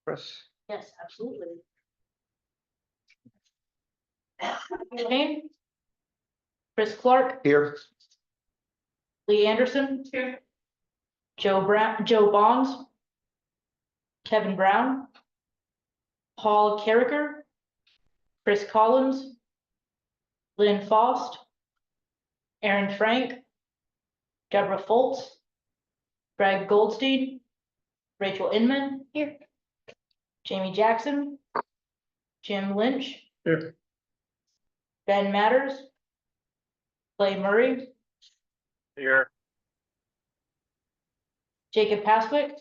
Chris? Yes, absolutely. Your name? Chris Clark, Here. Lee Anderson. Here. Joe Bonds. Kevin Brown. Paul Carricker. Chris Collins. Lynn Faust. Aaron Frank. Deborah Foltz. Greg Goldstein. Rachel Inman. Here. Jamie Jackson. Jim Lynch. Here. Ben Matters. Clay Murray. Here. Jacob Paswick.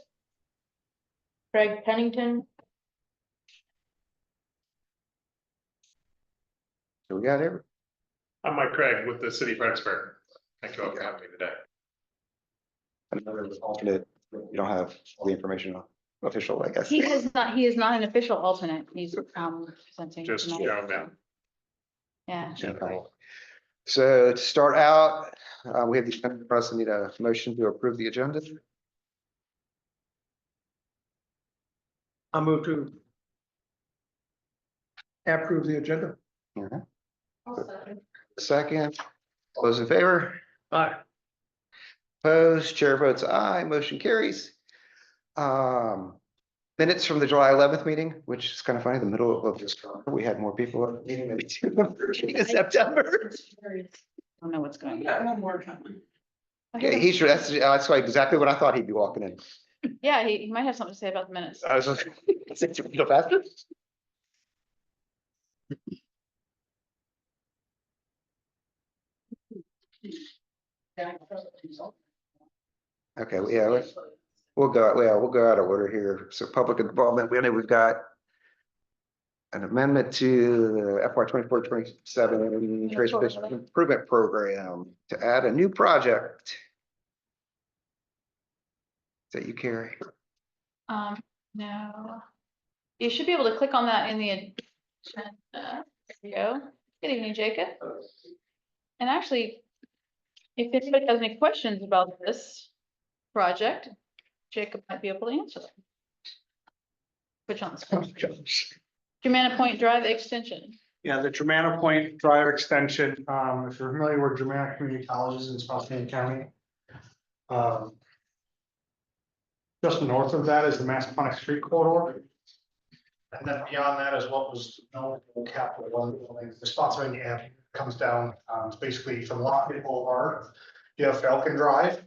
Craig Pennington. So we got every. I'm Mike Craig with the city of Fredericksburg. Thank you all for having me today. Another alternate, you don't have all the information on official, I guess. He is not an official alternate. He's presenting. Just tonight. show them. Yeah. Okay. So to start out, we have the agenda for us. I need a motion to approve the agenda. I'll move to approve the agenda. Second, all those in favor? Aye. Opposed, chair votes aye, motion carries. Minutes from the July 11th meeting, which is kind of funny, the middle of this, we had more people at the meeting than we do the first week of September. I don't know what's going on. Okay, he should, that's like exactly what I thought he'd be walking in. Yeah, he might have something to say about the minutes. I was just, since you go faster. Okay, well, yeah, we'll go out of order here. So public involvement, we've got an amendment to the FY 24-27 transportation improvement program to add a new project. That you carry. No. You should be able to click on that in the agenda. There you go. Good evening, Jacob. And actually, if anybody has any questions about this project, Jacob might be able to answer them. Which on the screen. Germana Point Drive Extension. Yeah, the Germana Point Drive Extension, if you're familiar with Germana Community Colleges in Spotsylvania County. Just north of that is the Masponic Street corridor. And then beyond that is what was known as Capital One building, the Spotsylvania Avenue comes down, it's basically from Lockett Boulevard. You have Falcon Drive.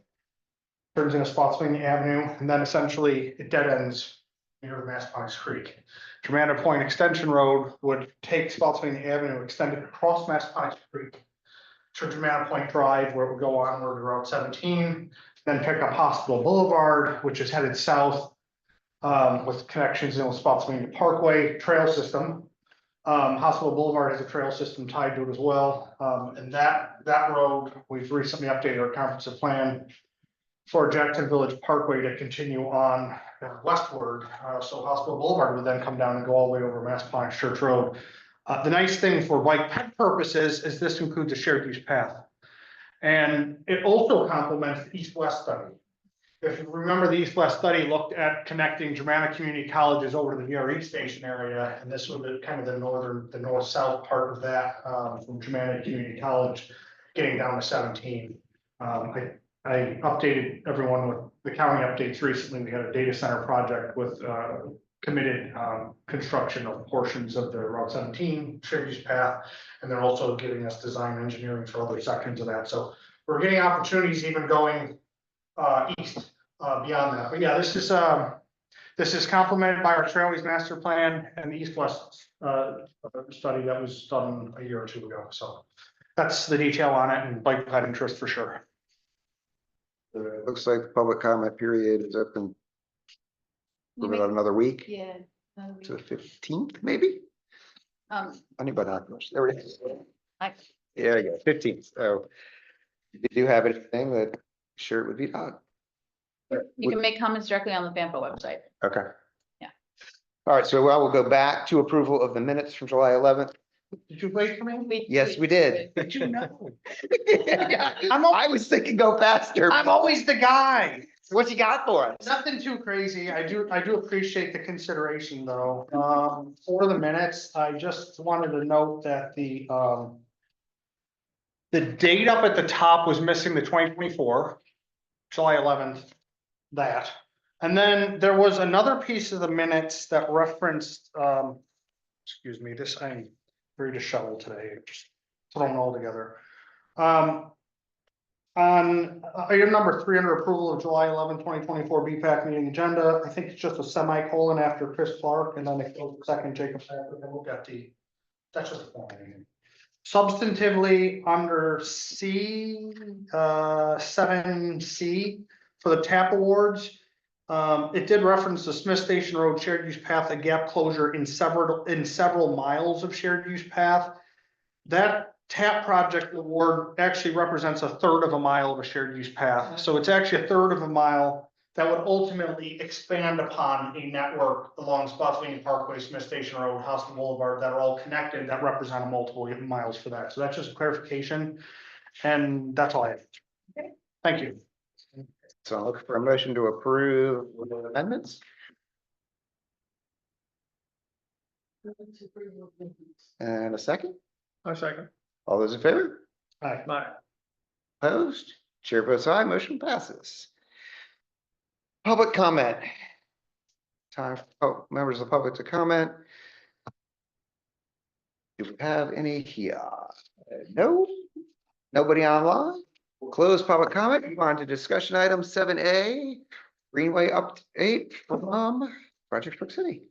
Turns into Spotsylvania Avenue, and then essentially it dead ends near the Masponic Creek. Germana Point Extension Road would take Spotsylvania Avenue, extend it across Masponic Creek to Germana Point Drive, where it would go onward to Route 17, then pick up Hospital Boulevard, which is headed south with connections in with Spotsylvania Parkway trail system. Hospital Boulevard has a trail system tied to it as well. And that road, we've recently updated our comprehensive plan for Jackson Village Parkway to continue on westward. So Hospital Boulevard would then come down and go all the way over Masponic Church Road. The nice thing for bike path purposes is this includes a shared use path. And it also complements the east-west study. If you remember, the east-west study looked at connecting Germana Community Colleges over to the VRE station area, and this was kind of the north-south part of that from Germana Community College, getting down to 17. I updated everyone with the county updates recently. We had a data center project with committed construction of portions of the Route 17 shared use path, and they're also giving us design engineering for other sections of that. So we're getting opportunities even going east beyond that. But yeah, this is complemented by our Trailways Master Plan and the East-West study that was done a year or two ago. So that's the detail on it, and bike path interest for sure. Looks like the public comment period is open for about another week. Yeah. To the 15th, maybe? Anybody not much? There it is. Yeah, yeah, 15th. So if you do have anything that sure it would be done. You can make comments directly on the FAMPO website. Okay. Yeah. All right, so I will go back to approval of the minutes from July 11th. Did you wait for me? Yes, we did. Did you know? I was thinking go faster. I'm always the guy. What you got for us? Nothing too crazy. I do appreciate the consideration though. For the minutes, I just wanted to note that the date up at the top was missing the 2024, July 11th, that. And then there was another piece of the minutes that referenced, excuse me, I'm very disheveled today, just throwing it all together. On item number 3 under approval of July 11, 2024 BPAC meeting agenda, I think it's just a semicolon after Chris Clark, and then it goes second Jacob Patrick, and we'll get that's just a formatting. Substantively, under C, 7C, for the TAP awards, it did reference the Smith Station Road shared use path, a gap closure in several miles of shared use path. That TAP project award actually represents 1/3 of a mile of a shared use path. So it's actually 1/3 of a mile that would ultimately expand upon a network along Spotsylvania Parkway, Smith Station Road, Hospital Boulevard, that are all connected, that represent a multiple miles for that. So that's just a clarification. And that's all I have. Thank you. So I'll look for a motion to approve with the amendments. And a second. A second. All those in favor? Aye. Opposed? Chair votes aye, motion passes. Public comment. Time for members of the public to comment. Do we have any here? No? Nobody online? We'll close public comment, move on to discussion item 7A, Greenway update from Fredericksburg City.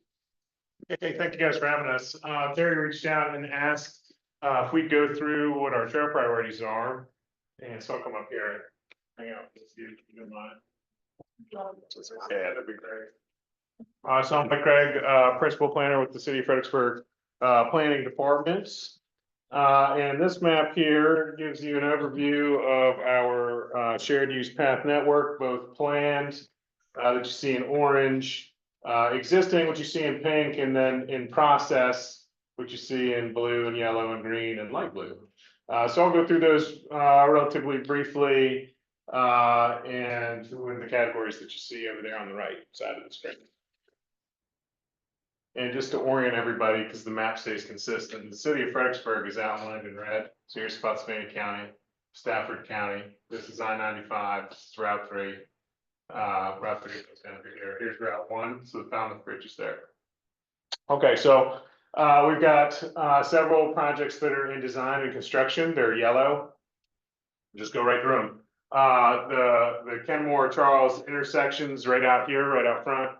Okay, thank you guys for having us. Terry reached out and asked if we'd go through what our trail priorities are. And so I'll come up here and hang out with you if you don't mind. Yeah, that'd be great. So I'm Craig, principal planner with the city of Fredericksburg Planning Department. And this map here gives you an overview of our shared use path network, both planned that you see in orange, existing, what you see in pink, and then in process, what you see in blue and yellow and green and light blue. So I'll go through those relatively briefly and in the categories that you see over there on the right side of the screen. And just to orient everybody, because the map stays consistent, the city of Fredericksburg is outlined in red. So here's Spotsylvania County, Stafford County. This is I-95, this is Route 3. Route 3 goes down through here. Here's Route 1, so the Falmouth Bridge is there. Okay, so we've got several projects that are in design and construction. They're yellow. Just go right through them. The Kenmore Charles intersections right out here, right out front.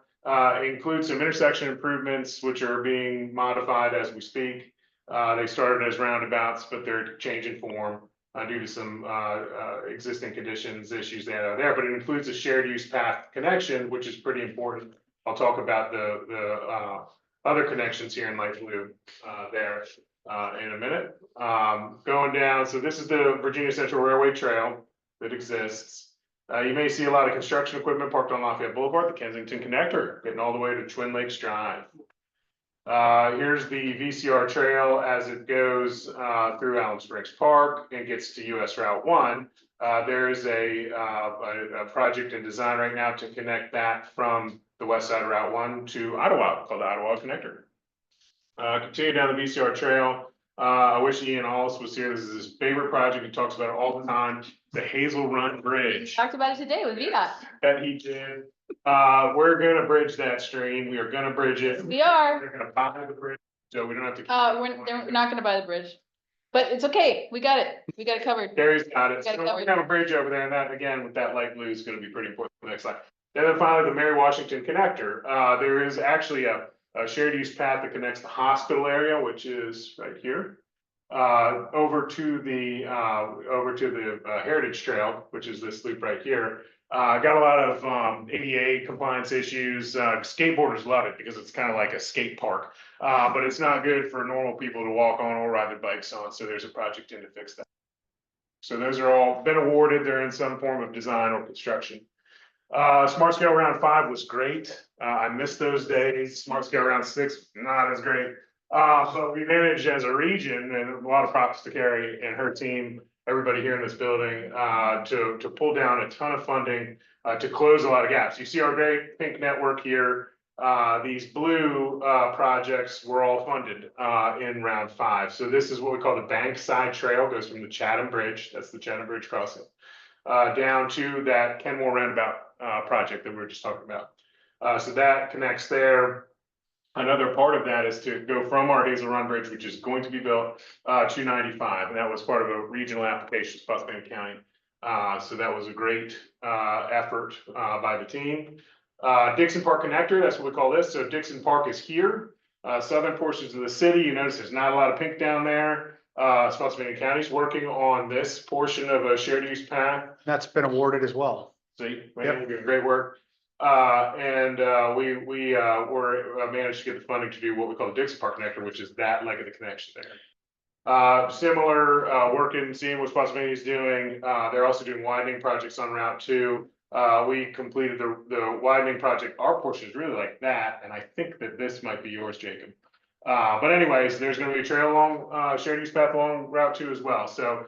Include some intersection improvements, which are being modified as we speak. They started as roundabouts, but they're changing form due to some existing conditions, issues they have there. But it includes a shared use path connection, which is pretty important. I'll talk about the other connections here in light blue there in a minute. Going down, so this is the Virginia Central Railway Trail that exists. You may see a lot of construction equipment parked on Lafayette Boulevard, the Kensington Connector, getting all the way to Twin Lakes Drive. Here's the VCR trail as it goes through Allen Springs Park and gets to US Route 1. There is a project in design right now to connect that from the west side of Route 1 to Ottawa, called the Ottawa Connector. Continue down the VCR trail. I wish Ian Hollis was here. This is his favorite project. He talks about it all the time. The Hazel Run Bridge. Talked about it today with VDOT. That he did. We're gonna bridge that stream. We are gonna bridge it. We are. They're gonna buy the bridge, so we don't have to. We're not gonna buy the bridge, but it's okay. We got it. We got it covered. Gary's got it. Got it So we're covered. gonna have a bridge over there, and that again with that light blue is gonna be pretty important for the next slide. And then finally, the Mary Washington Connector. There is actually a shared use path that connects the hospital area, which is right here, over to the Heritage Trail, which is this loop right here. Got a lot of ADA compliance issues. Skateboarders love it because it's kind of like a skate park, but it's not good for normal people to walk on or ride their bikes on. So there's a project in to fix that. So those are all been awarded. They're in some form of design or construction. Smart Scale Round 5 was great. I missed those days. Smart Scale Round 6, not as great. But we managed as a region, and a lot of props to Carrie and her team, everybody here in this building, to pull down a ton of funding to close a lot of gaps. You see our very pink network here. These blue projects were all funded in round 5. So this is what we call the Bankside Trail, goes from the Chatham Bridge, that's the Chatham Bridge crossing, down to that Kenmore Roundabout project that we were just talking about. So that connects there. Another part of that is to go from our Hazel Run Bridge, which is going to be built, to 95, and that was part of a regional application, Spotsylvania County. So that was a great effort by the team. Dixon Park Connector, that's what we call this. So Dixon Park is here. Southern portions of the city, you notice there's not a lot of pink down there. Spotsylvania County's working on this portion of a shared use path. That's been awarded as well. See, Yep. you're doing great work. We managed to get the funding to do what we call the Dixon Park Connector, which is that leg of the connection there. Similar work in seeing what Spotsylvania is doing. They're also doing widening projects on Route 2. We completed the widening project. Our portion is really like that, and I think that this might be yours, Jacob. But anyways, there's going to be a trail along shared use path along Route 2 as well. So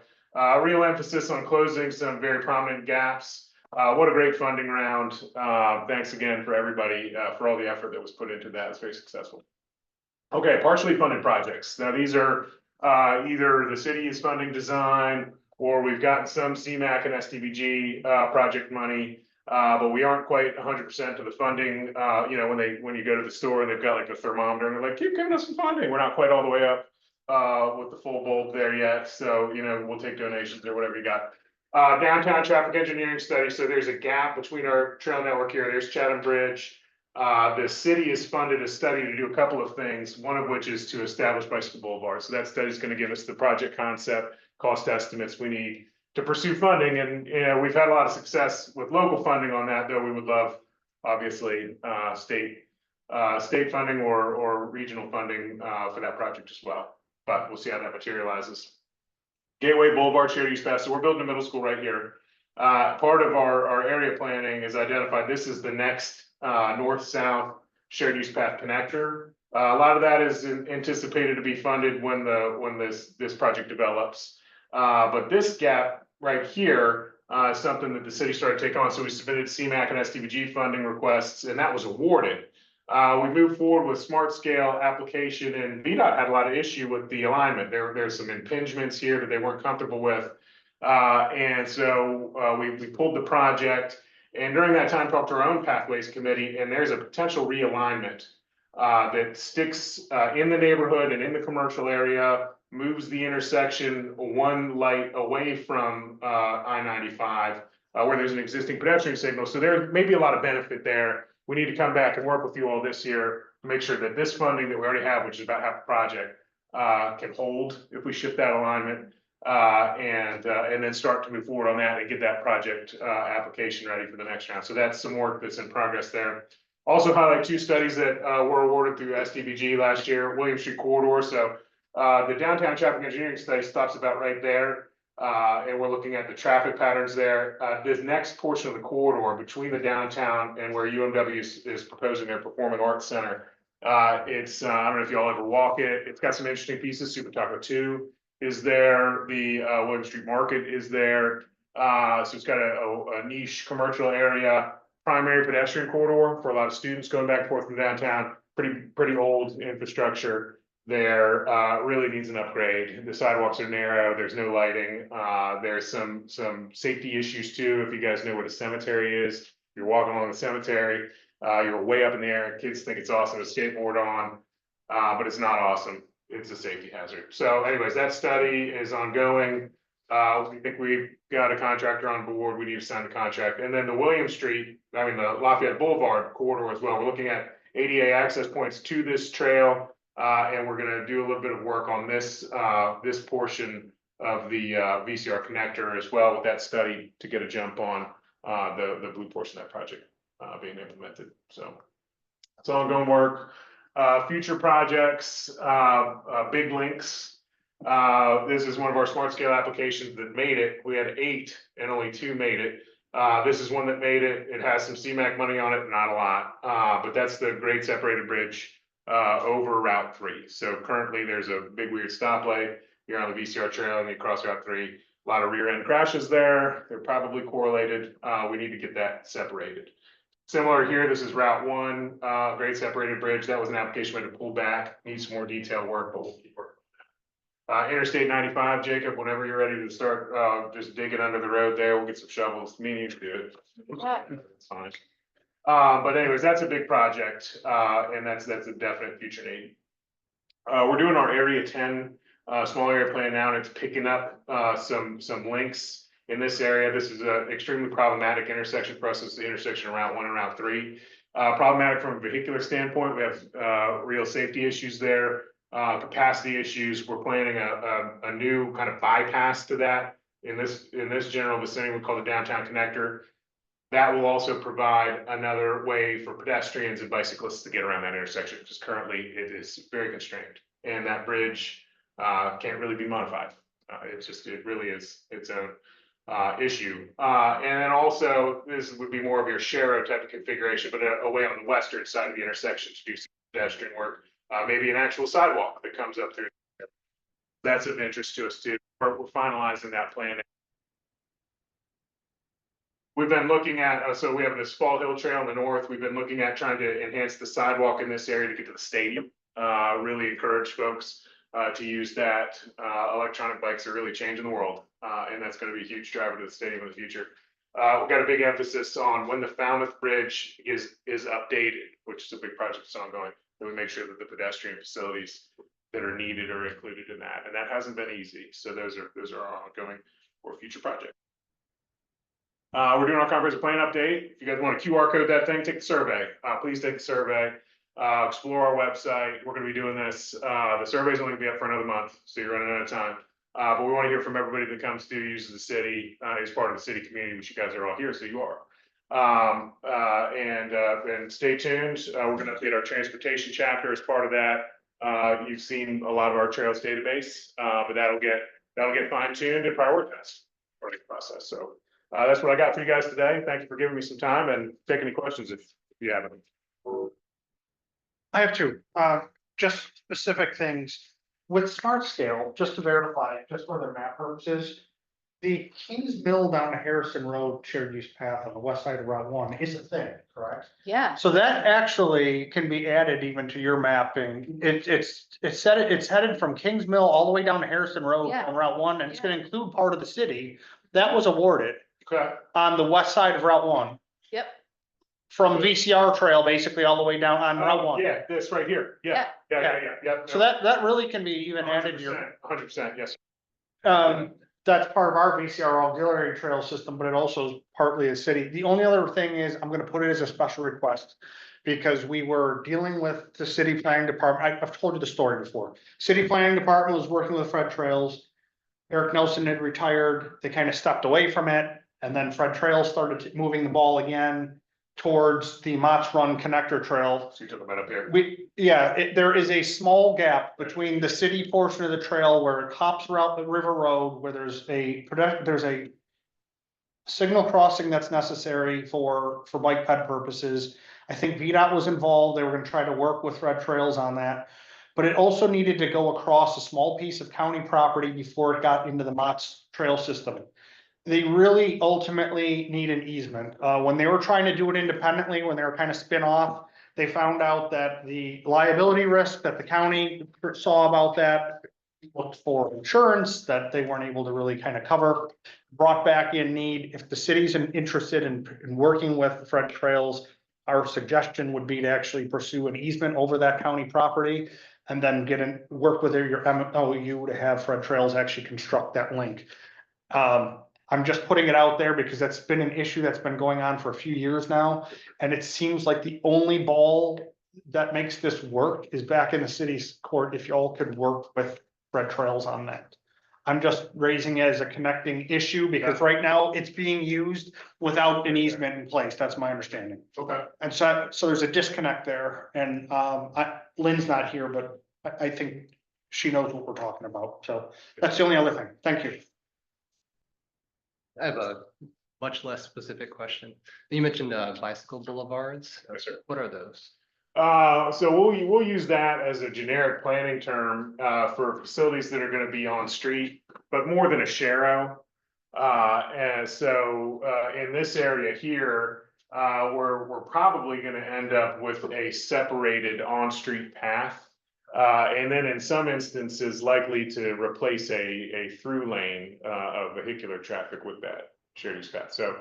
real emphasis on closing some very prominent gaps. What a great funding round. Thanks again for everybody for all the effort that was put into that. It's very successful. Okay, partially funded projects. Now these are either the city is funding design, or we've gotten some CMAQ and SDBG project money, but we aren't quite 100% of the funding. You know, when you go to the store and they've got like a thermometer and they're like, keep giving us some funding. We're not quite all the way up with the full bulb there yet. So, you know, we'll take donations or whatever you got. Downtown traffic engineering study. So there's a gap between our trail network here. There's Chatham Bridge. The city has funded a study to do a couple of things, one of which is to establish bicycle boulevards. So that study is going to give us the project concept, cost estimates we need to pursue funding. And, you know, we've had a lot of success with local funding on that, though we would love, obviously, state funding or regional funding for that project as well. But we'll see how that materializes. Gateway Boulevard shared use path. So we're building a middle school right here. Part of our area planning is identified. This is the next north-south shared use path connector. A lot of that is anticipated to be funded when this project develops. But this gap right here is something that the city started to take on. So we submitted CMAQ and SDBG funding requests, and that was awarded. We moved forward with smart scale application, and VDOT had a lot of issue with the alignment. There's some impingements here that they weren't comfortable with. And so we pulled the project, and during that time talked to our own pathways committee, and there's a potential realignment that sticks in the neighborhood and in the commercial area, moves the intersection one light away from I-95 where there's an existing pedestrian signal. So there may be a lot of benefit there. We need to come back and work with you all this year to make sure that this funding that we already have, which is about half the project, can hold if we shift that alignment and then start to move forward on that and get that project application ready for the next round. So that's some work that's in progress there. Also highlight 2 studies that were awarded through SDBG last year, William Street Corridor. So the downtown traffic engineering study stops about right there. And we're looking at the traffic patterns there. This next portion of the corridor between the downtown and where UMW is proposing their Performing Arts Center. It's, I don't know if you all ever walk it. It's got some interesting pieces. Super Taco 2 is there. The William Street Market is there. So it's got a niche commercial area, primary pedestrian corridor for a lot of students going back and forth from downtown. Pretty old infrastructure there. Really needs an upgrade. The sidewalks are narrow. There's no lighting. There's some safety issues too. If you guys know what a cemetery is, you're walking along the cemetery, you're way up in the air. Kids think it's awesome to skateboard on, but it's not awesome. It's a safety hazard. So anyways, that study is ongoing. We think we've got a contractor on board. We need to sign the contract. And then the the Lafayette Boulevard corridor as well. We're looking at ADA access points to this trail. And we're going to do a little bit of work on this portion of the VCR connector as well with that study to get a jump on the blue portion of that project being implemented. So it's ongoing work. Future projects, big links. This is one of our smart scale applications that made it. We had 8 and only 2 made it. This is one that made it. It has some CMAQ money on it, not a lot, but that's the grade separated bridge over Route 3. So currently there's a big weird stoplight. You're on the VCR trail and you cross Route 3. A lot of rear end crashes there. They're probably correlated. We need to get that separated. Similar here, this is Route 1, grade separated bridge. That was an application we had to pull back, needs some more detailed work, but we'll keep working. Interstate 95, Jacob, whenever you're ready to start, just digging under the road there, we'll get some shovels. Me and you can do it. Yeah. It's fine. But anyways, that's a big project, and that's a definite future need. We're doing our Area 10, small area plan now, and it's picking up, some links in this area. This is an extremely problematic intersection for us. It's the intersection of Route 1 and Route 3. Problematic from a vehicular standpoint. We have, real safety issues there. Capacity issues. We're planning a new kind of bypass to that in this general vicinity. We call the downtown connector. That will also provide another way for pedestrians and bicyclists to get around that intersection, because currently it is very constrained, and that bridge can't really be modified. It really is its own issue. And then also, this would be more of your Shero type of configuration, but away on the western side of the intersection to do some pedestrian work. Maybe an actual sidewalk that comes up through. That's of interest to us too. We're finalizing that plan. We've been looking at, so we have this Fall Hill Trail in the north. We've been looking at trying to enhance the sidewalk in this area to get to the stadium. Really encourage folks to use that. Electronic bikes are really changing the world, and that's going to be a huge driver to the stadium in the future. We've got a big emphasis on when the Falmouth Bridge is updated, which is a big project that's ongoing, that we make sure that the pedestrian facilities that are needed are included in that, and that hasn't been easy. So those are ongoing for future projects. We're doing our comprehensive plan update. If you guys want to QR code that thing, take the survey. Please take the survey. Explore our website. We're going to be doing this. The survey is only going to be up for another month, so you're running out of time. But we want to hear from everybody that comes to uses the city, is part of the city community, which you guys are all here, so you are. And stay tuned. We're going to update our transportation chapter as part of that. You've seen a lot of our trails database, but that'll get fine-tuned and prioritized for the process. So that's what I got for you guys today. Thank you for giving me some time, and take any questions if you have any. I have two, just specific things. With Smart Scale, just to verify, just for their map purposes, the Kings Mill down to Harrison Road shared use path on the west side of Route 1 is a thing, correct? Yeah. So that actually can be added even to your mapping. It's headed from Kings Mill all the way down to Harrison Road Yeah. on Route 1, and it's gonna include part of the city. That was awarded Okay. on the west side of Route 1. Yep. From VCR Trail, basically all the way down on Route 1. Yeah, this right here. Yeah. So that really can be even added to your. 100%, yes. That's part of our VCR auxiliary trail system, but it also is partly a city. The only other thing is, I'm gonna put it as a special request. Because we were dealing with the city planning department. I've told you the story before. City planning department was working with Fred Trails. Eric Nelson had retired. They kind of stepped away from it. And then Fred Trails started moving the ball again towards the Mott's Run connector trail. So you took them right up here. There is a small gap between the city portion of the trail where it hops around the river road, where there's a signal crossing that's necessary for bike ped purposes. I think VDOT was involved. They were gonna try to work with Red Trails on that. But it also needed to go across a small piece of county property before it got into the Mott's trail system. They really ultimately need an easement. When they were trying to do it independently, when they were kind of spin off, they found out that the liability risk that the county saw about that looked for insurance that they weren't able to really kind of cover, brought back in need. If the city's interested in working with Fred Trails, our suggestion would be to actually pursue an easement over that county property and then work with your MOU to have Fred Trails actually construct that link. I'm just putting it out there because that's been an issue that's been going on for a few years now. And it seems like the only ball that makes this work is back in the city's court. If y'all could work with Fred Trails on that. I'm just raising it as a connecting issue because right now it's being used without an easement in place. That's my understanding. Okay. And so there's a disconnect there, and Lynn's not here, but I think she knows what we're talking about. So that's the only other thing. Thank you. I have a much less specific question. You mentioned bicycle boulevards. Yes, sir. What are those? So we'll use that as a generic planning term for facilities that are going to be on street, but more than a Shero. And so, in this area here, we're probably gonna end up with a separated on-street path. And then in some instances, likely to replace a through lane, of vehicular traffic with that shared use path. So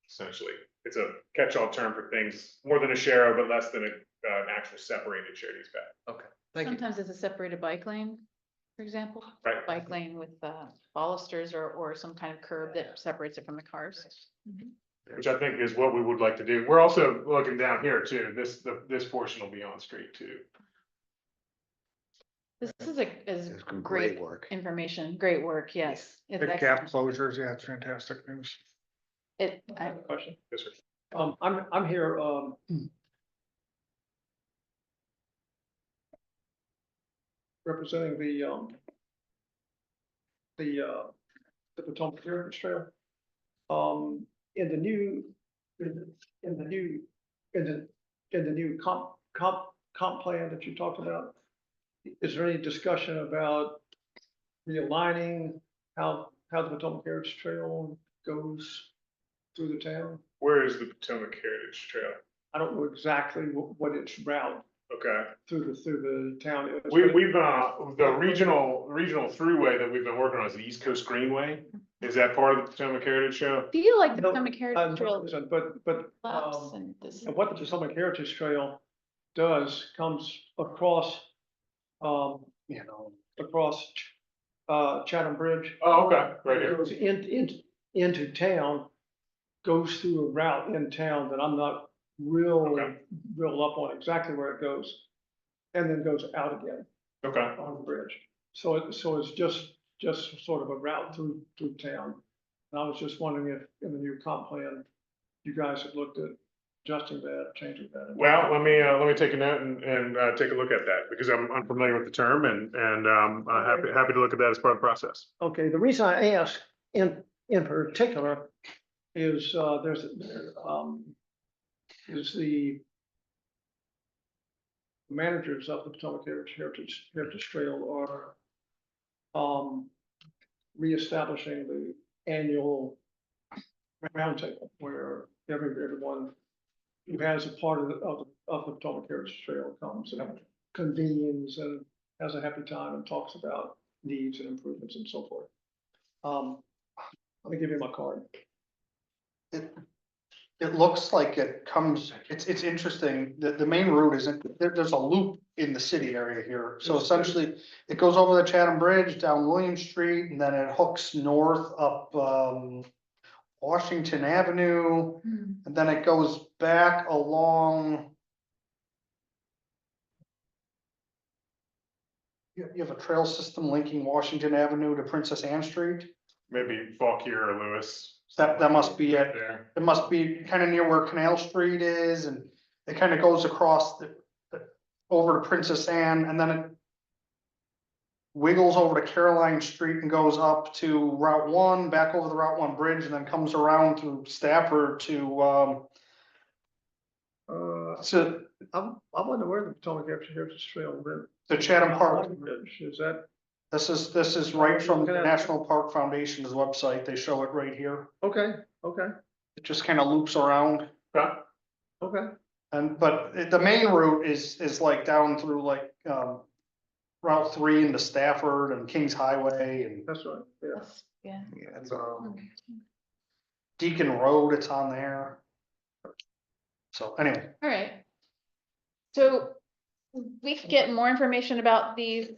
essentially, it's a catch-all term for things more than a share, but less than an actual separated shared use path. Okay, thank you. Sometimes it's a separated bike lane, for example. Right. Bike lane with balusters or some kind of curb that separates it from the cars. Which I think is what we would like to do. We're also looking down here too. This portion will be on street too. This is It's great great work. information, great work, yes. It's Big gap excellent. closures, yeah, it's fantastic news. Question. Yes, sir. I'm here, representing the Potomac Heritage Trail. In the new, in the new comp plan that you talked about, is there any discussion about realigning how the Potomac Heritage Trail goes through the town? Where is the Potomac Heritage Trail? I don't know exactly what its route Okay, through the town is. we've, the regional throughway that we've been working on is the East Coast Greenway. Is that part of the Potomac Heritage Trail? Do you like the No, Potomac Heritage Trail But, laps and this? and what the Potomac Heritage Trail does comes across, across, Chatham Bridge. Oh, okay, right It here. goes into town, goes through a route in town that I'm not Okay. real up on exactly where it goes. And then goes out again Okay, on the bridge. So it's just sort of a route through town. And I was just wondering if in the new comp plan, you guys have looked at adjusting that, changing that. well, let me take a note and take a look at that because I'm unfamiliar with the term and happy to look at that as part of the process. Okay, the reason I ask in particular is, is the managers of the Potomac Heritage Trail are reestablishing the annual roundtable where everyone who has a part of the Potomac Heritage Trail comes and convenes and has a happy time and talks about needs and improvements and so forth. Let me give you my card. It looks like it comes, it's interesting, the main route isn't, there's a loop in the city area here. So essentially, it goes over the Chatham Bridge, down William Street, and then it hooks north up Washington Avenue, and then it goes back along. You have a trail system linking Washington Avenue to Princess Anne Street. Maybe Fauquier or Lewis. That must be it. There. It must be kind of near where Canal Street is, and it kind of goes across over to Princess Anne, and then it wiggles over to Caroline Street and goes up to Route 1, back over the Route 1 bridge, and then comes around through Stafford to, so I wonder where the Potomac Heritage Trail went. the Chatham Park. Bridge, is that, This is right from the National Park Foundation's website. They show it right here. okay, It just kind of loops around. okay. But the main route is like down through like, Route 3 into Stafford and Kings Highway and That's right, yeah. Yeah. Yeah, it's, Deacon Road, it's on there. So anyway, All right. So we could get more information about these,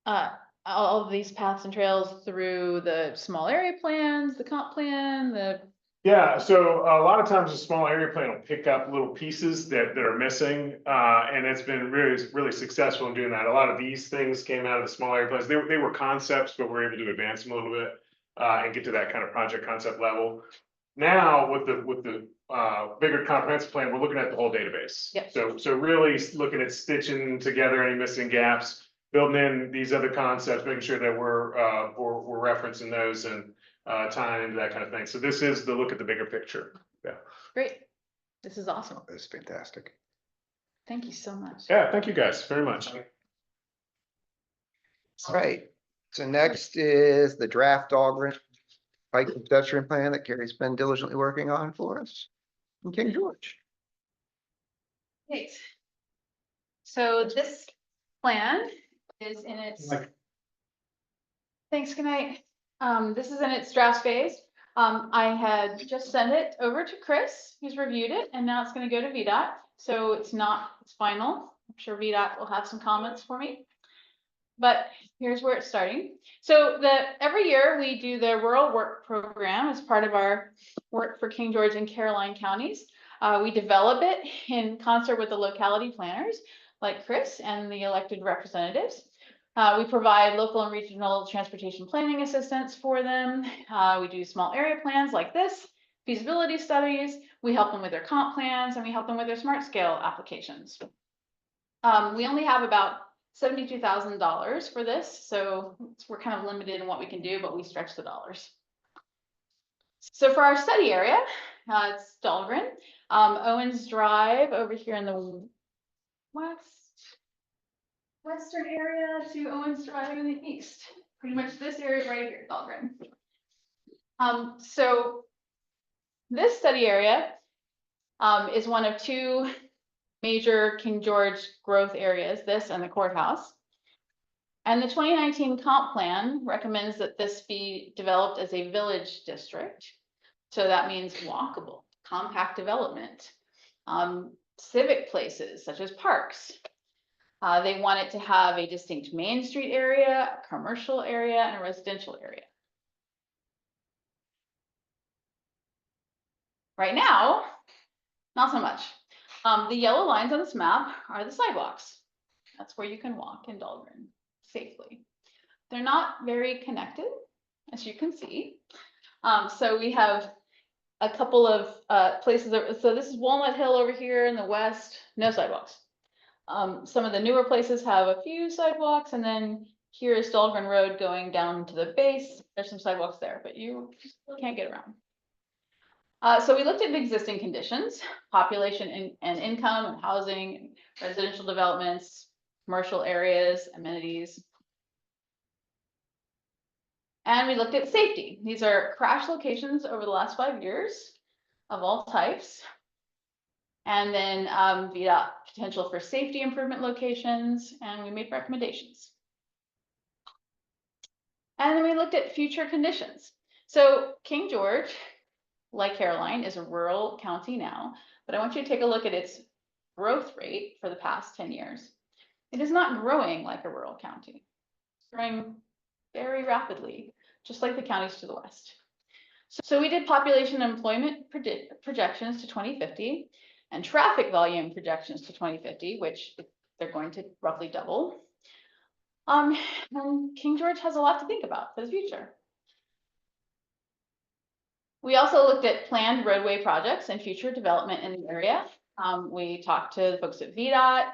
all of these paths and trails through the small area plans, the comp plan, Yeah, so a lot of times a small area plan will pick up little pieces that are missing, and it's been really successful in doing that. A lot of these things came out of the small area plans. They were concepts, but we're able to advance them a little bit, and get to that kind of project concept level. Now, with the bigger comprehensive plan, we're looking at the whole database. Yep. So really looking at stitching together any missing gaps, building in these other concepts, making sure that we're referencing those and tying into that kind of thing. So this is the look at the bigger picture. Yeah. great. This is awesome. it's fantastic. Thank you so much. Yeah, thank you guys very much. All right, so next is the draft dog bike and pedestrian plan that Gary's been diligently working on for us in King George. Great. So this plan is in its. Like- Thanks, good night. This is in its draft phase. I had just sent it over to Chris, he's reviewed it, and now it's gonna go to VDOT. So it's final. I'm sure VDOT will have some comments for me. But here's where it's starting. So every year we do the rural work program as part of our work for King George and Caroline counties. We develop it in concert with the locality planners like Chris and the elected representatives. We provide local and regional transportation planning assistance for them. We do small area plans like this, feasibility studies. We help them with their comp plans and we help them with their smart scale applications. We only have about $72,000 for this, so we're kind of limited in what we can do, but we stretch the dollars. So for our study area, it's Dahlgren, Owens Drive over here in the western area to Owens Drive in the east. Pretty much this area right here, Dahlgren. So this study area is one of two major King George growth areas, this and the courthouse. And the 2019 comp plan recommends that this be developed as a village district. So that means walkable, compact development, civic places such as parks. They want it to have a distinct Main Street area, a commercial area, and a residential area. Right now, not so much. The yellow lines on this map are the sidewalks. That's where you can walk in Dahlgren safely. They're not very connected, as you can see. So we have a couple of places. So this is Walnut Hill over here in the west, no sidewalks. Some of the newer places have a few sidewalks, and then here is Dahlgren Road going down to the base. There's some sidewalks there, but you can't get around. So we looked at the existing conditions, population and income and housing, residential developments, commercial areas, amenities. And we looked at safety. These are crash locations over the last 5 years of all types. And then VDOT potential for safety improvement locations, and we made recommendations. And then we looked at future conditions. So King George, like Caroline, is a rural county now, but I want you to take a look at its growth rate for the past 10 years. It is not growing like a rural county. It's growing very rapidly, just like the counties to the west. So we did population and employment projections to 2050 and traffic volume projections to 2050, which they're going to roughly double. And King George has a lot to think about for the future. We also looked at planned roadway projects and future development in the area. We talked to the folks at VDOT.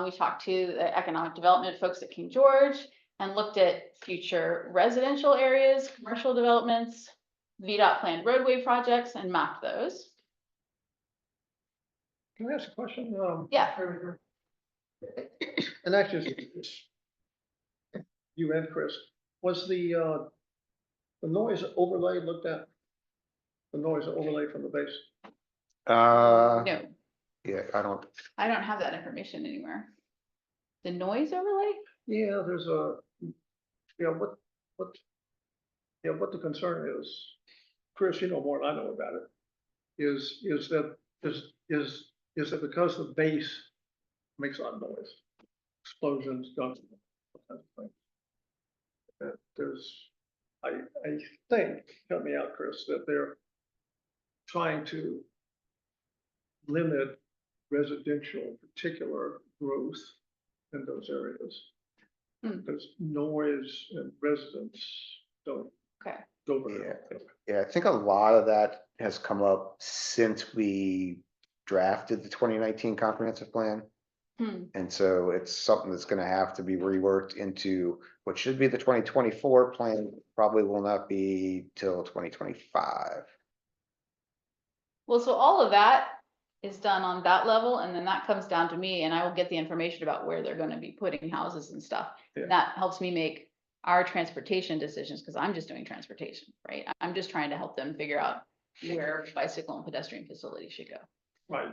We talked to the economic development folks at King George and looked at future residential areas, commercial developments, VDOT planned roadway projects, and mapped those. Can I ask a question? Yeah. And actually, it's you and Chris, was the noise overlay looked at? The noise overlay from the base? No, Yeah, I don't, I don't have that information anywhere. The noise overlay? Yeah, there's what the concern is, Chris, you know more than I know about it, is that because the base makes a lot of noise, explosions, guns, all kinds of things. That I think, help me out, Chris, that they're trying to limit residential particular growth in those areas. Because noise and residents don't Okay. go over there. yeah, I think a lot of that has come up since we drafted the 2019 comprehensive plan. And so it's something that's gonna have to be reworked into what should be the 2024 plan, probably will not be till 2025. Well, so all of that is done on that level, and then that comes down to me, and I will get the information about where they're gonna be putting houses and stuff. Yeah. That helps me make our transportation decisions, because I'm just doing transportation, right? I'm just trying to help them figure out where bicycle and pedestrian facilities should go. Right.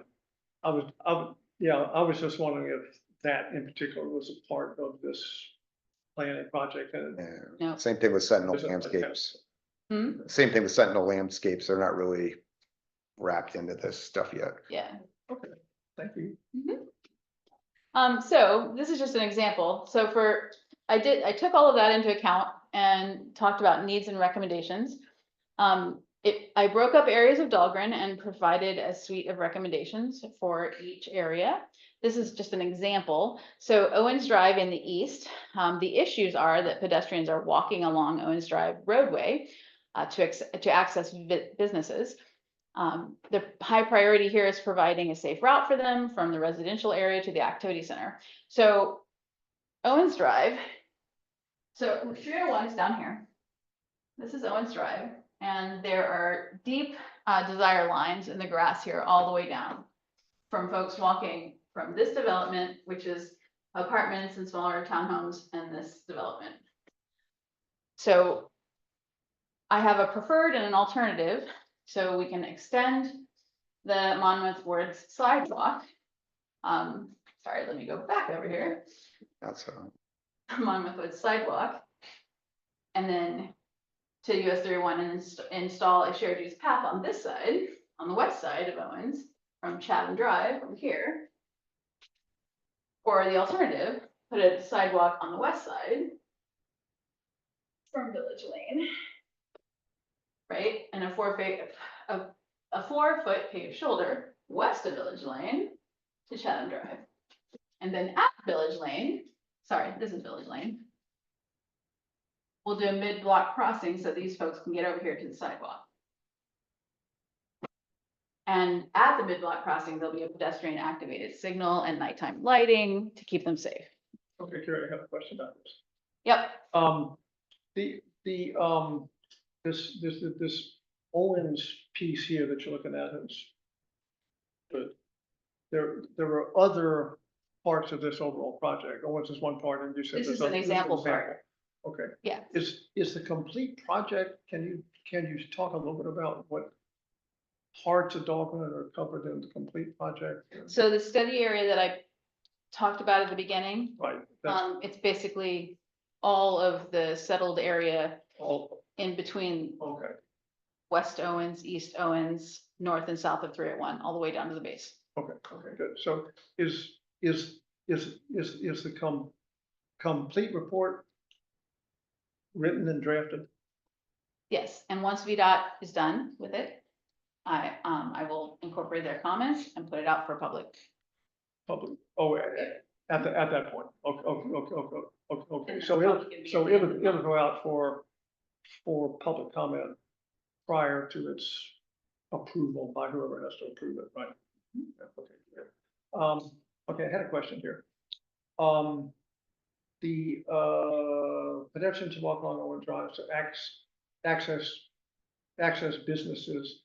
I was just wondering if that in particular was a part of this planning project and. Yeah. No. Same thing with Sentinel Is it- landscapes. Hmm? Same thing with Sentinel landscapes. They're not really wrapped into this stuff yet. Yeah. Okay, thank you. So this is just an example. So I took all of that into account and talked about needs and recommendations. I broke up areas of Dahlgren and provided a suite of recommendations for each area. This is just an example. So Owens Drive in the east, the issues are that pedestrians are walking along Owens Drive roadway to access businesses. The high priority here is providing a safe route for them from the residential area to the activity center. So Owens Drive, so 301 is down here. This is Owens Drive, and there are deep desire lines in the grass here all the way down from folks walking from this development, which is apartments and smaller townhomes, and this development. So I have a preferred and an alternative. So we can extend the Monmouth Woods sidewalk. Sorry, let me go back over here. That's Monmouth Woods sidewalk. And then to US 31 and install a shared use path on this side, on the west side of Owens, from Chatham Drive over here. Or the alternative, put a sidewalk on the west side from Village Lane. Right, and a 4-foot paved shoulder west of Village Lane to Chatham Drive. And then at Village Lane, sorry, this is Village Lane. We'll do a mid-block crossing so these folks can get over here to the sidewalk. And at the mid-block crossing, there'll be a pedestrian activated signal and nighttime lighting to keep them safe. Okay, Carrie, I have a question about this. Yep, This Owens piece here that you're looking at is good. There were other parts of this overall project. Owens is one part and you said. This there's is an other- example part. Okay, yeah. is the complete project, can you talk a little bit about what parts of Dahlgren are covered in the complete project? So the study area that I talked about at the beginning, Right, that's it's basically all of the settled area all, in between okay. West Owens, East Owens, north and south of 301, all the way down to the base. Okay, good. So is the complete report written and drafted? Yes, and once VDOT is done with it, I will incorporate their comments and put it out for public. Public, at that point, okay. And So the public can be at the end of the it'll month. go out for public comment prior to its approval by whoever has to approve it, right? Yeah, okay, good. Okay, I had a question here. The pedestrians who walk along Owen Drive to access businesses.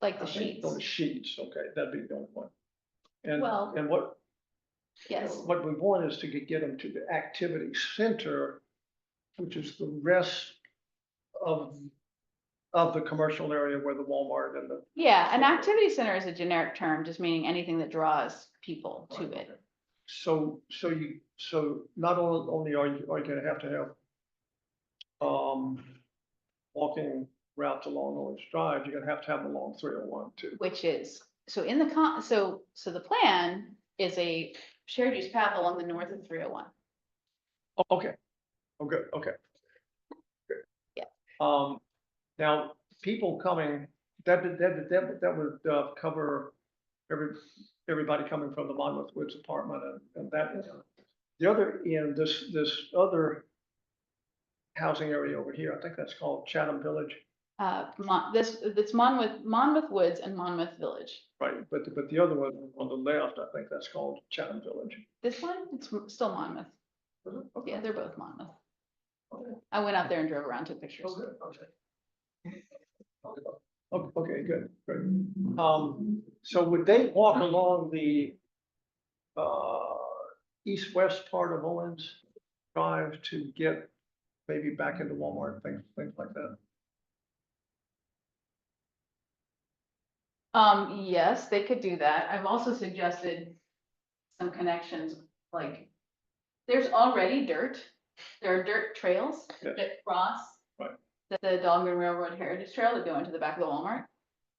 Like the I think sheets. On the sheets, okay, that'd be the only one. And, Well, and what, Yes, what we want is to get them to the activity center, which is the rest of the commercial area where the Walmart and the. yeah, an activity center is a generic term, just meaning anything that draws people to it. So not only are you gonna have to have walking routes along Orange Drive, you're gonna have to have them along 301 too. Which is, so in the so the plan is a shared use path along the north of 301. Okay, oh, good, okay. Good. Yeah. Now, people coming, that would cover everybody coming from the Monmouth Woods apartment and that. The other end, this other housing area over here, I think that's called Chatham Village. It's Monmouth Woods and Monmouth Village. Right, but the other one on the left, I think that's called Chatham Village. This one, it's still Monmouth. Okay. Yeah, they're both Monmouth. Okay. I went out there and drove around, took pictures. Okay. Okay, good. So would they walk along the east-west part of Owens? drive to get maybe back into Walmart, things like that. Yes, they could do that. I've also suggested some connections, like, there's already dirt. There are dirt trails Yeah. that cross. Right. The Dogman Railroad Heritage Trail that go into the back of the Walmart.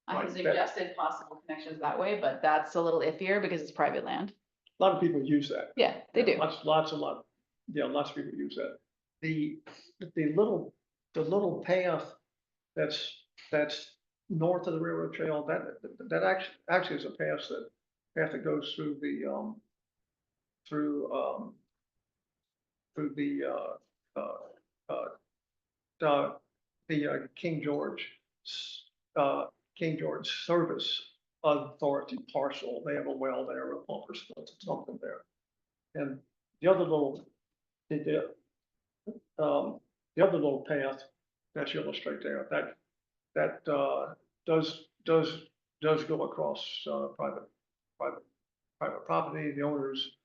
I have Right, that- suggested possible connections that way, but that's a little iffier because it's private land. A lot of people use that. Yeah, they do. Lots of people use that. The little path that's north of the railroad trail, that actually is a path that goes through the King George, King George Service Authority parcel. They have a well there, a pumper something there. And the other little, the other little path that you illustrate there, that does go across private property. The owners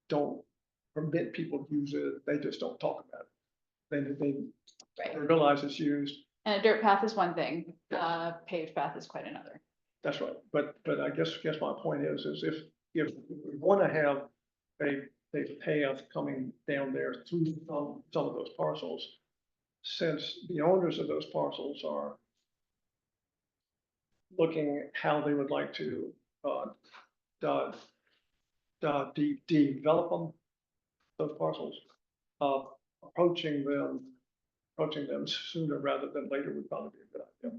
don't permit people to use it. They just don't talk about it. They Right. realize it's used. And a dirt path is one thing, paved path is quite another. That's right. But I guess my point is if we want to have a path coming down there through some of those parcels, since the owners of those parcels are looking how they would like to develop them, those parcels, approaching them sooner rather than later would probably be a good idea.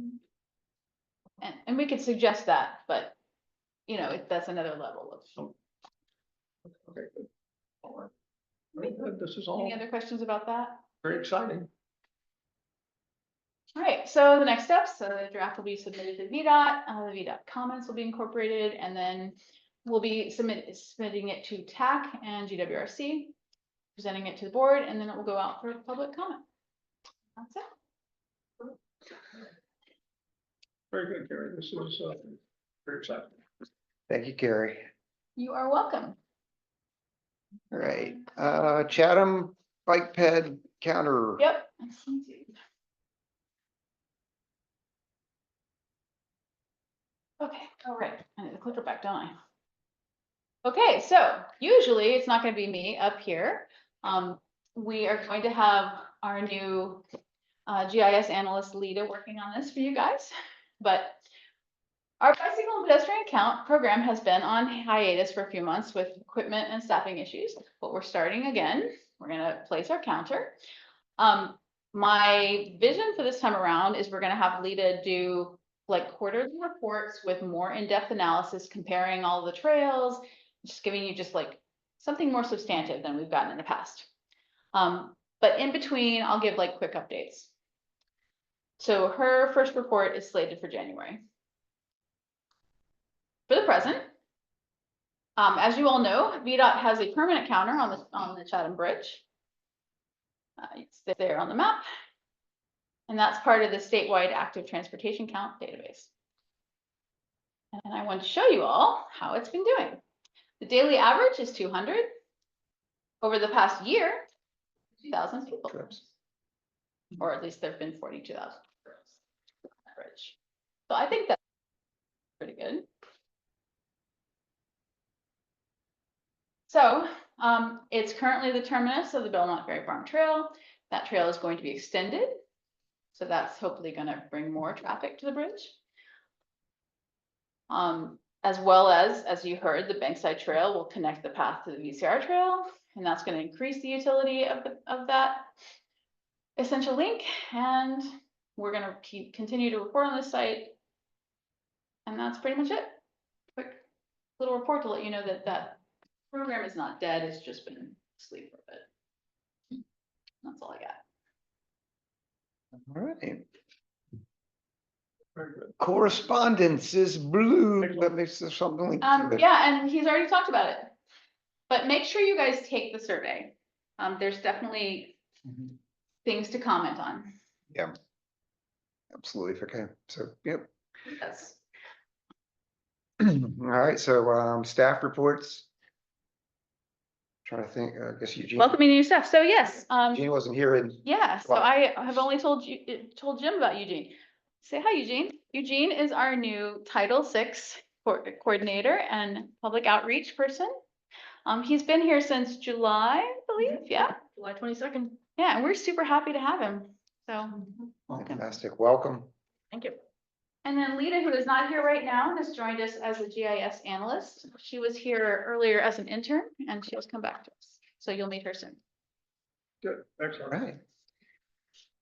And we could suggest that, but, you know, that's another level of. Okay, good. All right. Very good. This is all Any other questions about that? very exciting. All right, so the next steps, so the draft will be submitted to VDOT, the VDOT comments will be incorporated, and then we'll be submitting it to TAC and GWRC, presenting it to the board, and then it will go out for public comment. That's it. Very good, Gary. This is very exciting. Thank you, Carrie. You are welcome. All right, Chatham bike ped counter. Yep. I see you. Okay, all right, I need to click it back, don't I? Okay, so usually it's not gonna be me up here. We are going to have our new GIS analyst Lita working on this for you guys, but our bicycle and pedestrian count program has been on hiatus for a few months with equipment and staffing issues, but we're starting again. We're gonna place our counter. My vision for this time around is we're gonna have Lita do like quarterly reports with more in-depth analysis, comparing all the trails, just giving you just like something more substantive than we've gotten in the past. But in between, I'll give like quick updates. So her first report is slated for January. For the present, as you all know, VDOT has a permanent counter on the Chatham Bridge. It's there on the map. And that's part of the statewide active transportation count database. And I want to show you all how it's been doing. The daily average is 200. Over the past year, 2,000 people. Or at least there've been 42,000 average. So I think that's pretty good. So it's currently the terminus of the Belmont Ferry Farm Trail. That trail is going to be extended. So that's hopefully going to bring more traffic to the bridge. As well as you heard, the Bankside Trail will connect the path to the VCR Trail, and that's going to increase the utility of that essential link. And we're going to continue to report on this site. And that's pretty much it. Quick little report to let you know that that program is not dead. It's just been asleep for a bit. That's all I got. All right. Very good. Correspondence is blue. That makes there something. Like Yeah, and he's already talked about it. But make sure you guys take the survey. There's definitely things to comment on. Yeah. Absolutely. Okay. So, yep. Yes. All right. So, staff reports. Trying to think, I guess Eugene, welcoming new staff. So yes, Eugene wasn't here in, yeah, so Well- I have only told Jim about Eugene. Say hi, Eugene. Eugene is our new Title VI coordinator and public outreach person. He's been here since July, I believe, yeah, July 22nd. yeah, and we're super happy to have him, so. welcome. fantastic, welcome. Thank you. And then Lita, who is not here right now, has joined us as a GIS analyst. She was here earlier as an intern and she has come back to us, so you'll meet her soon. Good, All excellent. right.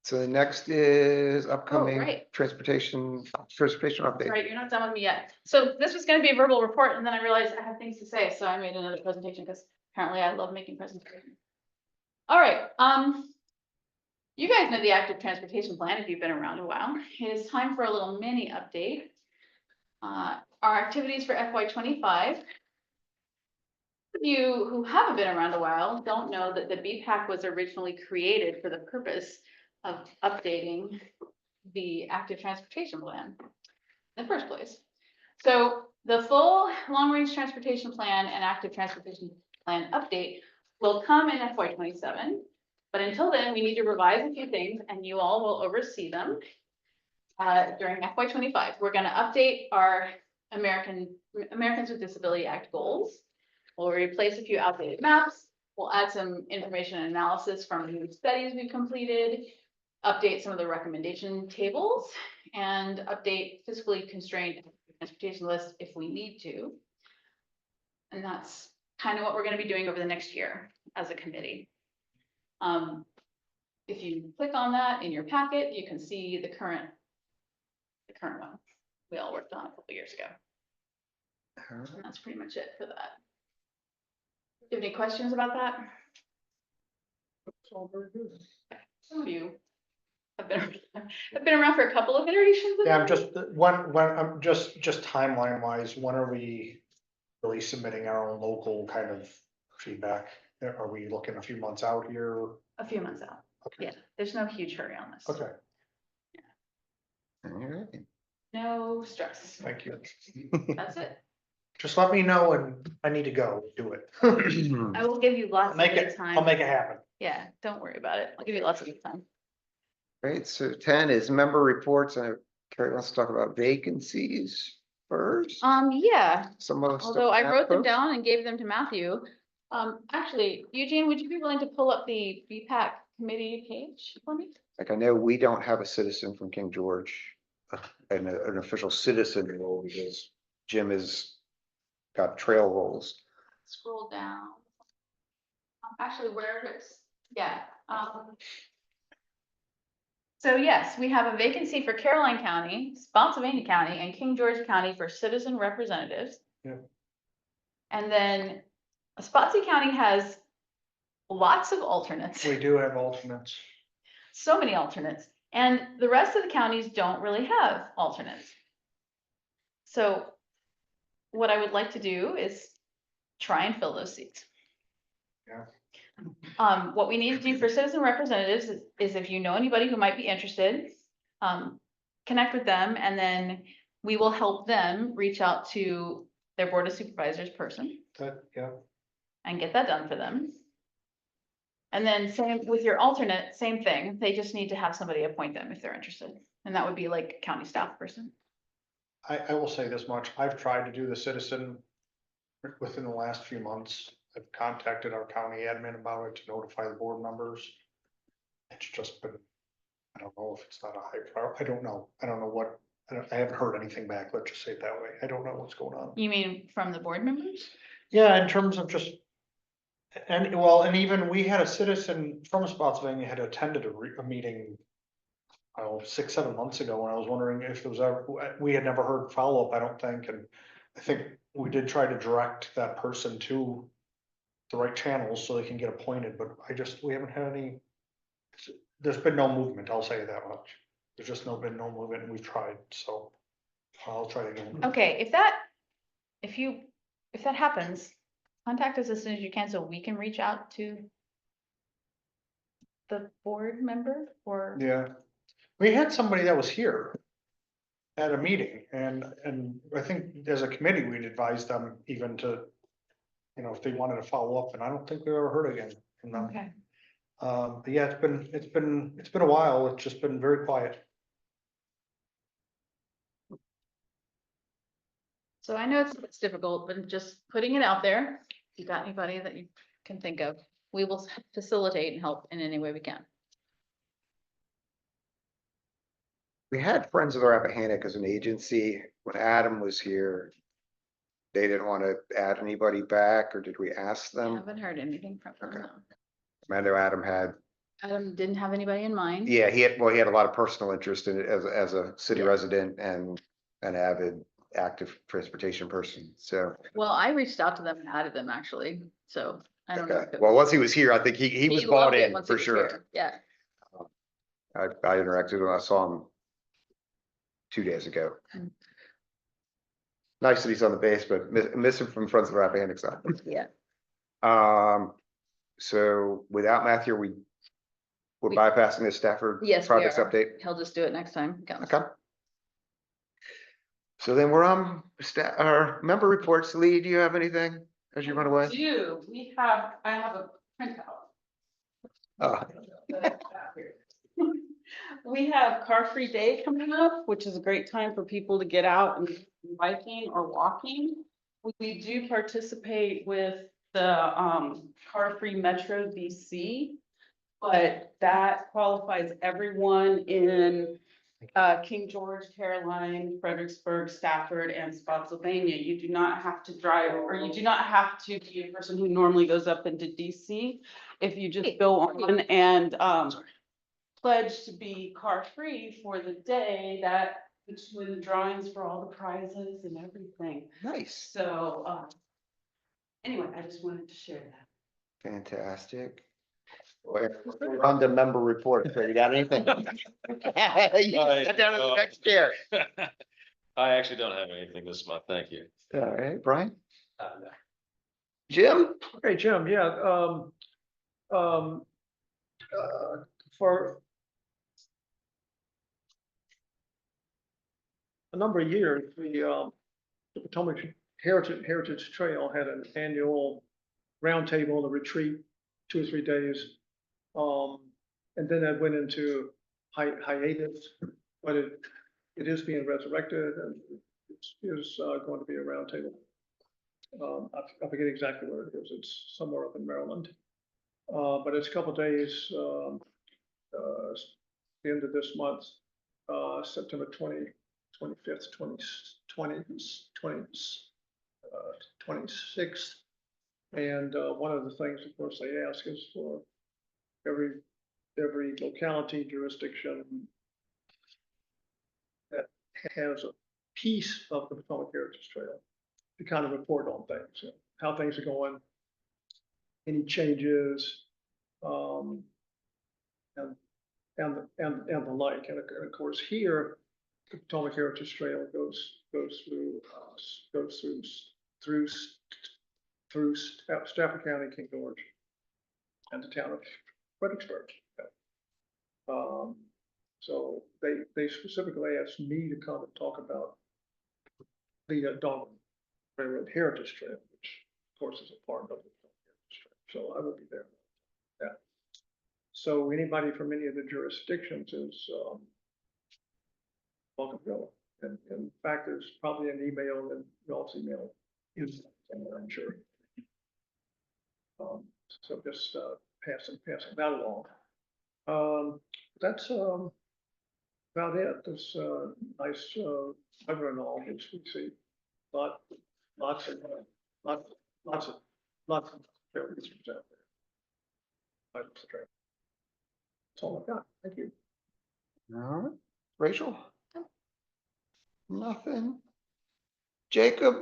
So the next is upcoming right. transportation update. Right, you're not done with me yet. So this was gonna be a verbal report and then I realized I have things to say, so I made another presentation because apparently I love making presentations. All right, you guys know the active transportation plan if you've been around a while. It is time for a little mini update. Our activities for FY 25. You who haven't been around a while don't know that the BPAC was originally created for the purpose of updating the active transportation plan in the first place. So the full long-range transportation plan and active transportation plan update will come in FY 27. But until then, we need to revise a few things and you all will oversee them during FY 25. We're going to update our Americans with Disability Act goals. We'll replace a few outdated maps. We'll add some information and analysis from new studies we've completed, update some of the recommendation tables, and update fiscally constrained transportation lists if we need to. And that's kind of what we're going to be doing over the next year as a committee. If you click on that in your packet, you can see the current one we all worked on a couple years ago. And that's pretty much it for that. Do you have any questions about that? It's all very good. Some of you have been around for a couple of iterations. of Yeah, I'm it. just, I'm just timeline wise, when are we really submitting our own local kind of feedback? Are we looking a few months out here? A few months out. Okay. Yeah, there's no huge hurry on this. Okay, All right. No stress. thank you. That's it. Just let me know when I need to go do it. I will give you lots of Make lead it, time. I'll make it happen. Yeah, don't worry about it. I'll give you lots of lead time. Great, so 10 is member reports, and Carrie wants to talk about vacancies first. Yeah, Some of us. although I wrote them down and gave them to Matthew. Actually, Eugene, would you be willing to pull up the BPAC committee page for me? Like, I know we don't have a citizen from King George, and an official citizen role, because Jim has got trail roles. Scroll down. Actually, where it is, yeah. So yes, we have a vacancy for Caroline County, Spotsylvania County, and King George County for citizen representatives. Yeah. And then Spotsy County has lots of alternates, We do have alternates. so many alternates, and the rest of the counties don't really have alternates. So what I would like to do is try and fill those seats. Yeah. What we need to do for citizen representatives is if you know anybody who might be interested, connect with them, and then we will help them reach out to their board of supervisors person Yeah, and get that done for them. And then same with your alternate, same thing. They just need to have somebody appoint them if they're interested. And that would be like a county staff person. I will say this much. I've tried to do the citizen within the last few months. I've contacted our county admin about it to notify the board members. It's just been, I don't know if it's not a high priority. I don't know. I don't know what, I haven't heard anything back. Let's just say it that way. I don't know what's going on. You mean from the board members? Yeah, in terms of just, and well, and even we had a citizen from Spotsylvania had attended a meeting, I don't know, 6-7 months ago, and I was wondering if there was ever, we had never heard follow-up, I don't think, and I think we did try to direct that person to the right channels so they can get appointed, but we haven't had any, there's been no movement, I'll say that much. There's just been no movement, and we've tried, so I'll try again. Okay, if that happens, contact us as soon as you can so we can reach out to the board member or. Yeah, we had somebody that was here at a meeting, and I think as a committee, we'd advise them even to you know, if they wanted to follow up, and I don't think we ever heard again from them. Okay. But yeah, it's been a while. It's just been very quiet. So I know it's difficult, but just putting it out there, if you got anybody that you can think of, we will facilitate and help in any way we can. We had Friends of the Rappahannock as an agency when Adam was here. They didn't want to add anybody back, or did we ask them? Haven't heard anything from them. I know Adam had, Adam didn't have anybody in mind. yeah, he had a lot of personal interest in it as a city Yeah. resident and an avid active transportation person, so. Well, I reached out to them and added them actually, so I don't know. Okay, if it well, was- once he was here, I think he was He bought loved it in once he for was sure. here. Yeah, I interacted with him, I saw him 2 days ago. Mm. Nice that he's on the base, but miss him from Friends of the Rappahannock side. yeah. So without Matthew, we're We- bypassing the Stafford Yes, we projects are. update. He'll just do it next time. he comes. Okay. So then we're on our member reports. Lee, do you have anything as you run away? I have a printout. Oh, We have Car Free Day coming up, which is a great time for people to get out and biking or walking. We do participate with the Car Free Metro DC. But that qualifies everyone in King George, Caroline, Fredericksburg, Stafford, and Spotsylvania. You do not have to drive, or you do not have to be a person who normally goes up into DC. If you just go on and pledge to be car free for the day, that puts you in the drawings for all the prizes and everything. nice, So anyway, I just wanted to share that. fantastic. We're on the member report. So you got anything? You sit down in the next chair. I actually don't have anything this month, thank you. All right, Brian? Jim? Hey, Jim, yeah, for a number of years, the Potomac Heritage Trail had an annual roundtable, a retreat, 2 or 3 days. And then that went into hiatus, but it is being resurrected, and it is going to be a roundtable. I forget exactly where it is. It's somewhere up in Maryland. But it's a couple of days, the end of this month, September 25th, 26th. And one of the things, of course, they ask is for every locality, jurisdiction that has a piece of the Potomac Heritage Trail to kind of report on things, you know, how things are going, any changes, and the like. And of course, here, the Potomac Heritage Trail goes through Stafford County, King George, and the town of Fredericksburg. So they specifically asked me to come and talk about the Dawn Railroad Heritage Trail, which of course is a part of the Heritage Trail. So I will be there. Yeah. So anybody from any of the jurisdictions is welcome to go. And in fact, there's probably an email and y'all's email is somewhere, I'm sure. So just passing that along. That's about it. This nice weather and all, which we see. Lots of trailers out there. That's all I've got. Thank you. All right, Rachel? Nothing. Jacob?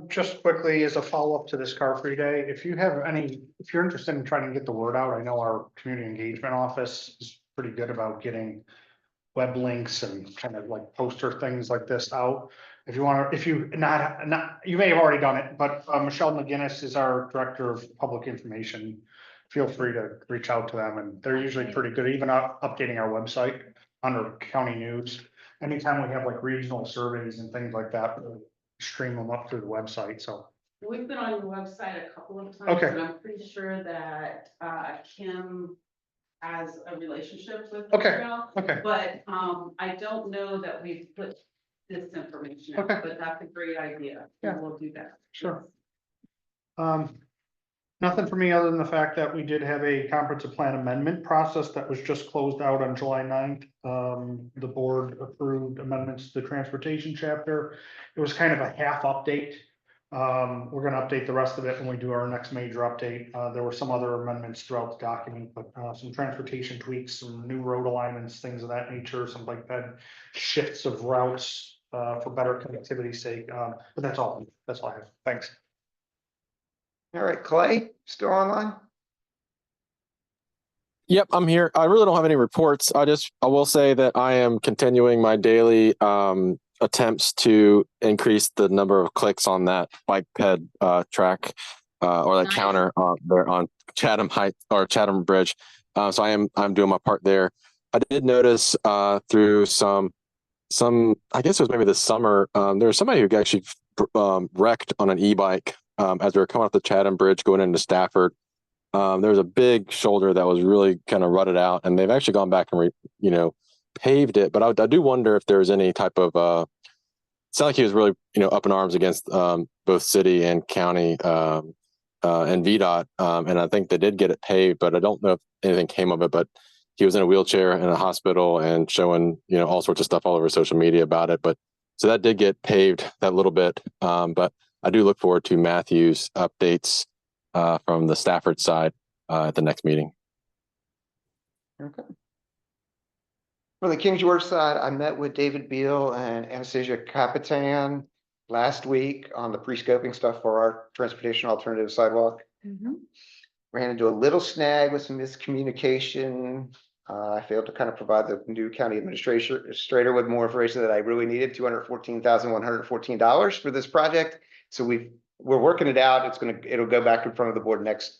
Just quickly as a follow-up to this Car Free Day, if you're interested in trying to get the word out, I know our community engagement office is pretty good about getting web links and kind of like poster things like this out. If you want to, you may have already done it, but Michelle McGinnis is our Director of Public Information. Feel free to reach out to them, and they're usually pretty good, even updating our website under county news. Anytime we have like regional surveys and things like that, we'll stream them up through the website, so We've been on your website a couple of times. Okay. And I'm pretty sure that, Kim has a relationship with. Okay. Israel, Okay, But, I don't know that we've put this information out, Okay. but that's a great idea. Yeah. We'll do that. Sure. Nothing for me other than the fact that we did have a comprehensive plan amendment process that was just closed out on July 9th. The board approved amendments to the transportation chapter. It was kind of a half update. We're gonna update the rest of it when we do our next major update. There were some other amendments throughout the document, but some transportation tweaks, some new road alignments, things of that nature, some like that shifts of routes for better connectivity sake. But that's all I have. Thanks. All right, Clay, still online? Yep, I'm here. I really don't have any reports. I will say that I am continuing my daily attempts to increase the number of clicks on that bike ped track or that Nice. counter there on Chatham Heights or Chatham Bridge. So I'm doing my part there. I did notice through some I guess it was maybe this summer, there was somebody who actually wrecked on an e-bike as we were coming off the Chatham Bridge going into Stafford. There was a big shoulder that was really kind of rutted out, and they've actually gone back and paved it. But I do wonder if there's any type of sound like he was really up in arms against both city and county and VDOT, and I think they did get it paved, but I don't know if anything came of it. But he was in a wheelchair in a hospital and showing all sorts of stuff all over social media about it. But so that did get paved that little bit, but I do look forward to Matthew's updates from the Stafford side at the next meeting. Okay. For the King George side, I met with David Beal and Anastasia Capitan last week on the pre-scoping stuff for our transportation alternative sidewalk. Ran into a little snag with some miscommunication. I failed to kind of provide the new county administrator with more information that I really needed, $214,114 for this project. So we're working it out. It'll go back in front of the board next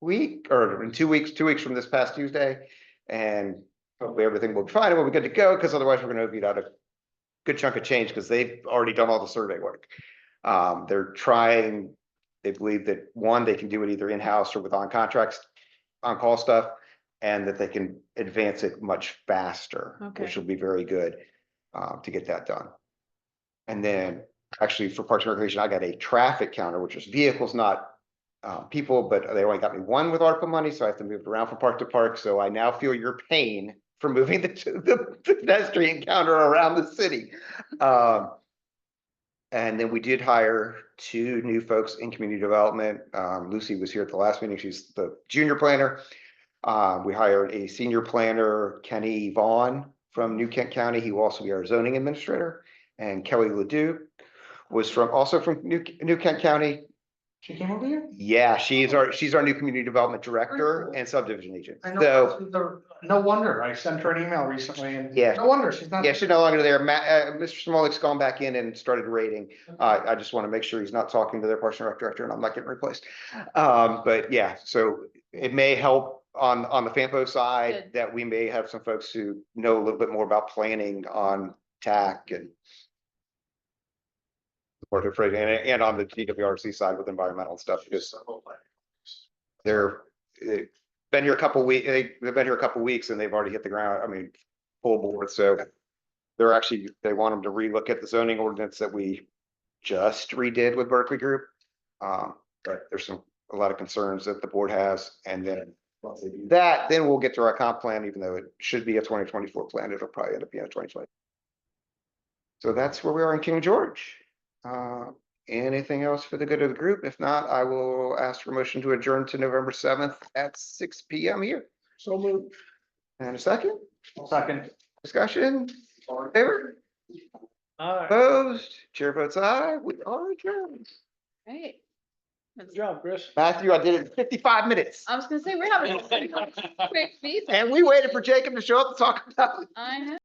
week or in 2 weeks, 2 weeks from this past Tuesday. And hopefully everything will be fine and we'll be good to go, because otherwise we're going to beat out a good chunk of change because they've already done all the survey work. They're trying, they believe that one, they can do it either in-house or with on-contracts, on-call stuff, and that they can advance it much faster, which will be very good to get that done. And then actually for Parks and Recreation, I got a traffic counter, which is vehicles, not people, but they only got me one with ARPA money, so I have to move it around from park to park. So I now feel your pain for moving the pedestrian counter around the city. And then we did hire 2 new folks in community development. Lucy was here at the last meeting. She's the junior planner. We hired a senior planner, Kenny Vaughn from New Kent County. He will also be our zoning administrator. And Kelly Ledoux was also from New Kent County. She came over here? Yeah, she's our new community development director and subdivision agent. I know, So no wonder. I sent her an email recently and Yeah. no wonder she's not. yeah, she's no longer there. Mr. Smolik's gone back in and started rating. I just want to make sure he's not talking to their Parks and Rec director and I'm not getting replaced. But yeah, so it may help on the FAMPO side Good. that we may have some folks who know a little bit more about planning on TAC and and on the TWRC side with environmental stuff. Because they've been here a couple weeks. They've been here a couple weeks and they've already hit the ground. I mean, full board. So they want them to relook at the zoning ordinance that we just redid with Berkeley Group. But there's a lot of concerns that the board has, and then once they do that, then we'll get to our comp plan. Even though it should be a 2024 plan, it'll probably end up being a 2020. So that's where we are in King George. Anything else for the good of the group? If not, I will ask for motion to adjourn to November 7th at 6 p.m. here. So moved. And a second Second. discussion. All in favor? Opposed? Chair votes aye. We are adjourned. Right. Good job, Chris. Matthew, I did it in 55 minutes. I was gonna say, we're having a quick feedback. And we waited for Jacob to show up to talk about it. I know.